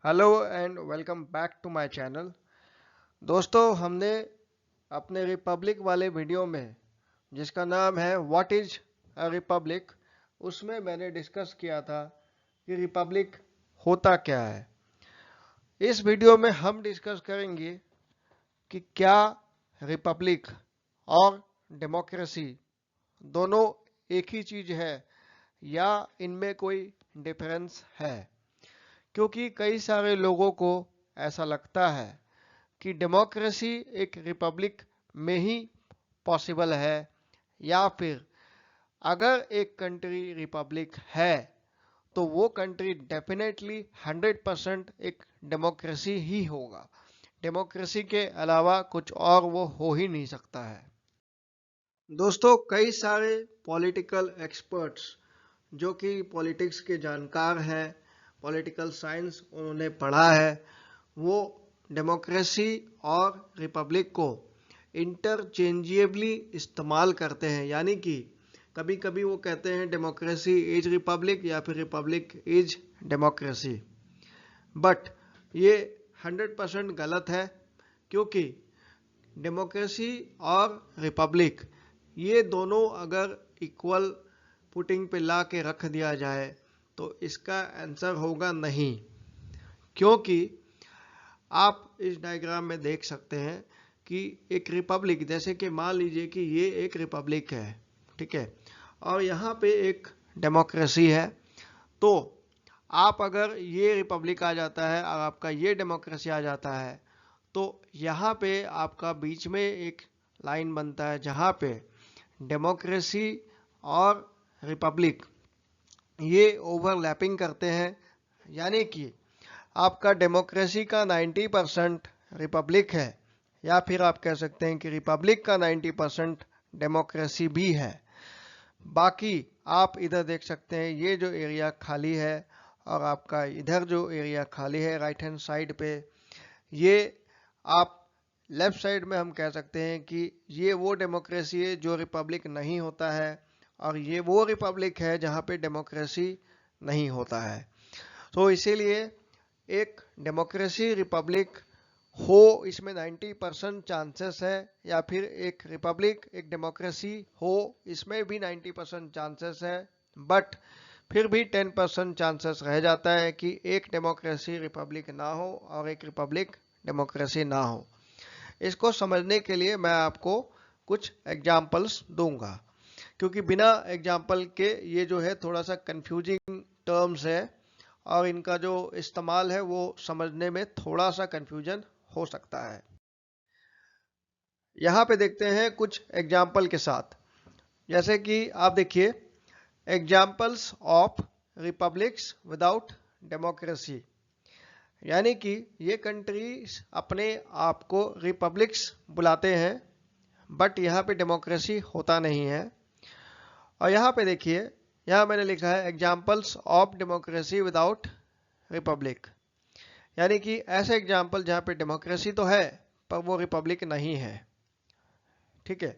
Hello and welcome back to my channel. दोस्तों, हमने अपने रिपब्लिक वाले वीडियो में जिसका नाम है व्हाट इज अ रिपब्लिक, उसमें मैंने डिस्कस किया था कि रिपब्लिक होता क्या है। इस वीडियो में हम डिस्कस करेंगे कि क्या रिपब्लिक और डेमोक्रेसी दोनों एक ही चीज है या इनमें कोई डिफरेंस है। क्योंकि कई सारे लोगों को ऐसा लगता है कि डेमोक्रेसी एक रिपब्लिक में ही पॉसिबल है, या फिर अगर एक कंट्री रिपब्लिक है तो वो कंट्री डेफिनेटली 100% एक डेमोक्रेसी ही होगा। डेमोक्रेसी के अलावा कुछ और वो हो ही नहीं सकता है। दोस्तों, कई सारे पॉलिटिकल एक्सपर्ट्स जो कि पॉलिटिक्स के जानकार हैं, पॉलिटिकल साइंस उन्होंने पढ़ा है, वो डेमोक्रेसी और रिपब्लिक को इंटरचेंजेबली इस्तेमाल करते हैं। यानी कि कभी कभी वो कहते हैं डेमोक्रेसी इज रिपब्लिक या फिर रिपब्लिक इज डेमोक्रेसी। बट ये 100% गलत है, क्योंकि डेमोक्रेसी और रिपब्लिक ये दोनों अगर इक्वल पुटिंग पे ला के रख दिया जाए तो इसका आंसर होगा नहीं। क्योंकि आप इस डायग्राम में देख सकते हैं कि एक रिपब्लिक, जैसे कि मान लीजिए कि ये एक रिपब्लिक है, ठीक है, और यहाँ पे एक डेमोक्रेसी है। तो आप अगर ये रिपब्लिक आ जाता है और आपका ये डेमोक्रेसी आ जाता है तो यहाँ पे आपका बीच में एक लाइन बनता है जहाँ पे डेमोक्रेसी और रिपब्लिक ये ओवरलैपिंग करते हैं। यानी कि आपका डेमोक्रेसी का 90% रिपब्लिक है, या फिर आप कह सकते हैं कि रिपब्लिक का 90% डेमोक्रेसी भी है। बाकी आप इधर देख सकते हैं ये जो एरिया खाली है और आपका इधर जो एरिया खाली है राइट हैंड साइड पे, ये आप लेफ्ट साइड में हम कह सकते हैं कि ये वो डेमोक्रेसी है जो रिपब्लिक नहीं होता है, और ये वो रिपब्लिक है जहाँ पे डेमोक्रेसी नहीं होता है। तो इसीलिए एक डेमोक्रेसी रिपब्लिक हो इसमें 90% चांसेस है, या फिर एक रिपब्लिक एक डेमोक्रेसी हो इसमें भी 90% चांसेस है। बट फिर भी 10% चांसेस रह जाता है कि एक डेमोक्रेसी रिपब्लिक ना हो और एक रिपब्लिक डेमोक्रेसी ना हो। इसको समझने के लिए मैं आपको कुछ एग्जाम्पल्स दूंगा, क्योंकि बिना एग्जाम्पल के ये जो है थोड़ा सा कंफ्यूजिंग टर्म्स है और इनका जो इस्तेमाल है वो समझने में थोड़ा सा कंफ्यूजन हो सकता है। यहाँ पे देखते हैं कुछ एग्जाम्पल के साथ। जैसे कि आप देखिए, examples of republics without democracy. यानी कि ये कंट्रीज अपने आप को रिपब्लिक्स बुलाते हैं, बट यहाँ पे डेमोक्रेसी होता नहीं है। और यहाँ पे देखिए, यहाँ मैंने लिखा है examples of democracy without Republic. यानी कि ऐसे एग्जाम्पल जहाँ पे डेमोक्रेसी तो है पर वो रिपब्लिक नहीं है। ठीक है,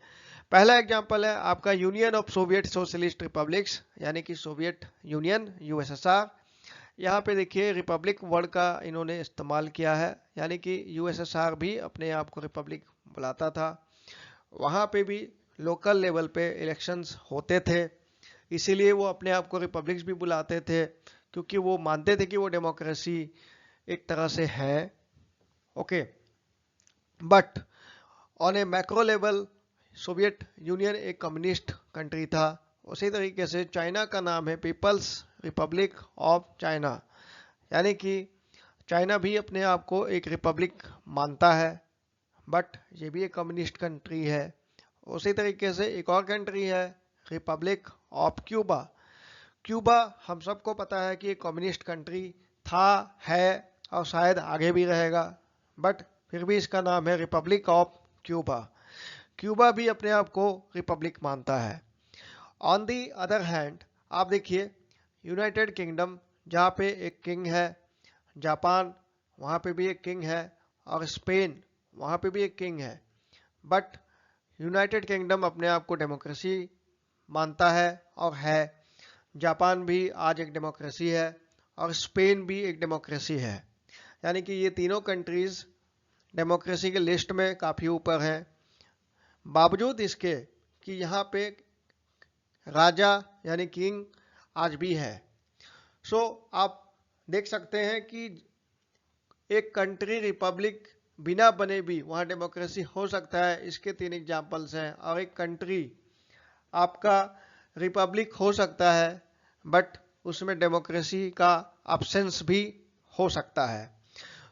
पहला एग्जाम्पल है आपका union of Soviet socialist republics, यानी कि सोवियत यूनियन यूएसएसआर। यहाँ पे देखिए रिपब्लिक वर्ड का इन्होंने इस्तेमाल किया है, यानी कि यूएसएसआर भी अपने आप को रिपब्लिक बुलाता था। वहाँ पे भी लोकल लेवल पे इलेक्शंस होते थे, इसीलिए वो अपने आप को रिपब्लिक्स भी बुलाते थे, क्योंकि वो मानते थे कि वो डेमोक्रेसी एक तरह से है। Okay, but on A macro level Soviet union एक कम्युनिस्ट कंट्री था। उसी तरीके से चाइना का नाम है पीपल्स रिपब्लिक ऑफ चाइना, यानी कि चाइना भी अपने आप को एक रिपब्लिक मानता है, बट ये भी एक कम्युनिस्ट कंट्री है। उसी तरीके से एक और कंट्री है रिपब्लिक ऑफ क्यूबा। क्यूबा हम सबको पता है कि एक कम्युनिस्ट कंट्री था, है और शायद आगे भी रहेगा, बट फिर भी इसका नाम है रिपब्लिक ऑफ क्यूबा। क्यूबा भी अपने आप को रिपब्लिक मानता है। ऑन दी अदर हैंड आप देखिए यूनाइटेड किंगडम, जहाँ पे एक किंग है, जापान वहाँ पे भी एक किंग है, और स्पेन वहाँ पे भी एक किंग है। बट यूनाइटेड किंगडम अपने आप को डेमोक्रेसी मानता है और है। जापान भी आज एक डेमोक्रेसी है और स्पेन भी एक डेमोक्रेसी है। यानी कि ये तीनों कंट्रीज डेमोक्रेसी के लिस्ट में काफ़ी ऊपर हैं, बावजूद इसके कि यहाँ पे राजा यानी किंग आज भी है। सो आप देख सकते हैं कि एक कंट्री रिपब्लिक बिना बने भी वहाँ डेमोक्रेसी हो सकता है, इसके 3 एग्जाम्पल्स हैं। और एक कंट्री आपका रिपब्लिक हो सकता है बट उसमें डेमोक्रेसी का अब्सेंस भी हो सकता है।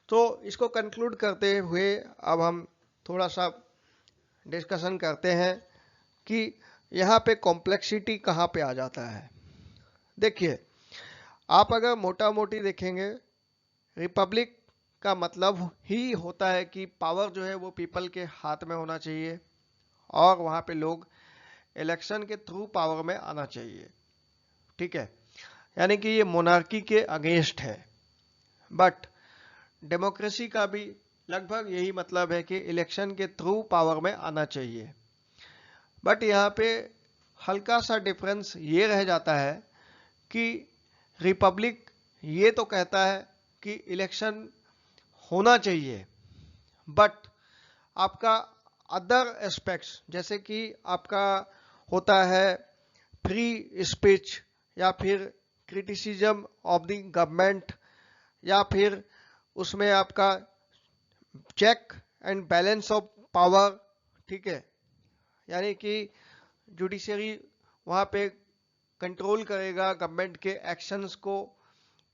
तो इसको कंक्लूड करते हुए अब हम थोड़ा सा डिस्कशन करते हैं कि यहाँ पे कॉम्प्लेक्सिटी कहाँ पे आ जाता है। देखिए, आप अगर मोटा मोटी देखेंगे, रिपब्लिक का मतलब ही होता है कि पावर जो है वो पीपल के हाथ में होना चाहिए और वहाँ पे लोग इलेक्शन के थ्रू पावर में आना चाहिए, ठीक है। यानी कि ये मोनार्की के अगेंस्ट है। बट डेमोक्रेसी का भी लगभग यही मतलब है कि इलेक्शन के थ्रू पावर में आना चाहिए। बट यहाँ पे हल्का सा डिफरेंस ये रह जाता है कि रिपब्लिक ये तो कहता है कि इलेक्शन होना चाहिए, बट आपका अदर एस्पेक्ट्स जैसे कि आपका होता है फ्री स्पीच या फिर क्रिटिसिज्म ऑफ द गवर्नमेंट या फिर उसमें आपका check and balance of power, ठीक है। यानी कि जुडिशरी वहाँ पे कंट्रोल करेगा गवर्नमेंट के एक्शंस को।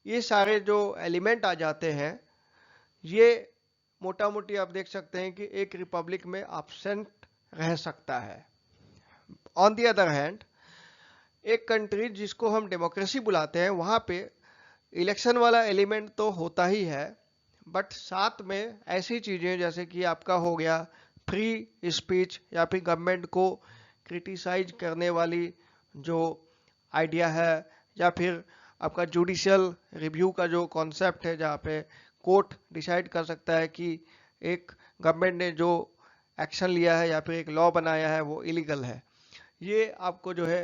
ये सारे जो एलिमेंट आ जाते हैं, ये मोटा मोटी आप देख सकते हैं कि एक रिपब्लिक में एब्सेंट रह सकता है। ऑन द अदर हैंड, एक कंट्री जिसको हम डेमोक्रेसी बुलाते हैं, वहाँ पे इलेक्शन वाला एलिमेंट तो होता ही है, बट साथ में ऐसी चीज़ें जैसे कि आपका हो गया फ्री स्पीच या फिर गवर्नमेंट को क्रिटिसाइज करने वाली जो आइडिया है, या फिर आपका जुडिशियल रिव्यू का जो कॉन्सेप्ट है जहाँ पे कोर्ट डिसाइड कर सकता है कि एक गवर्नमेंट ने जो एक्शन लिया है या फिर एक लॉ बनाया है वो इलीगल है। ये आपको जो है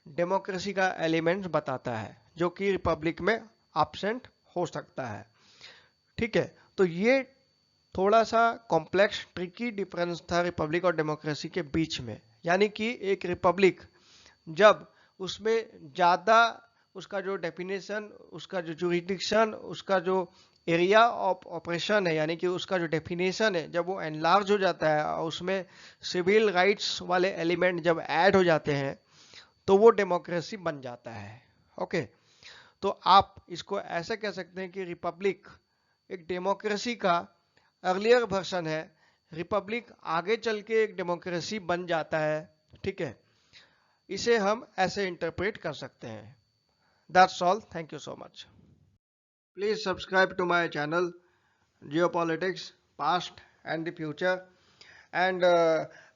डेमोक्रेसी का एलिमेंट बताता है जो कि रिपब्लिक में एब्सेंट हो सकता है, ठीक है। तो ये थोड़ा सा कॉम्प्लेक्स ट्रिकी डिफरेंस था रिपब्लिक और डेमोक्रेसी के बीच में। यानी कि एक रिपब्लिक जब उसमें ज़्यादा उसका जो डेफिनेशन, उसका जो जुरिडिक्शन, उसका जो एरिया ऑफ ऑपरेशन है, यानी कि उसका जो डेफिनेशन है, जब वो एनलार्ज हो जाता है और उसमें सिविल राइट्स वाले एलिमेंट जब ऐड हो जाते हैं तो वो डेमोक्रेसी बन जाता है। ओके, तो आप इसको ऐसे कह सकते हैं कि रिपब्लिक एक डेमोक्रेसी का अर्लियर वर्जन है, रिपब्लिक आगे चल के एक डेमोक्रेसी बन जाता है, ठीक है। इसे हम ऐसे इंटरप्रेट कर सकते हैं। That's all, thank you so much. Please subscribe to my channel geopolitics past and the future, and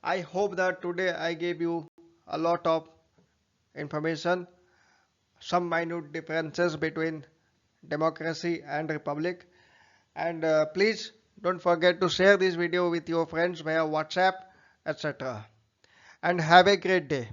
I hope that today I gave you a lot of information, some minute differences between democracy and republic, and please don't forget to share this video with your friends via WhatsApp, etc. and have a great day.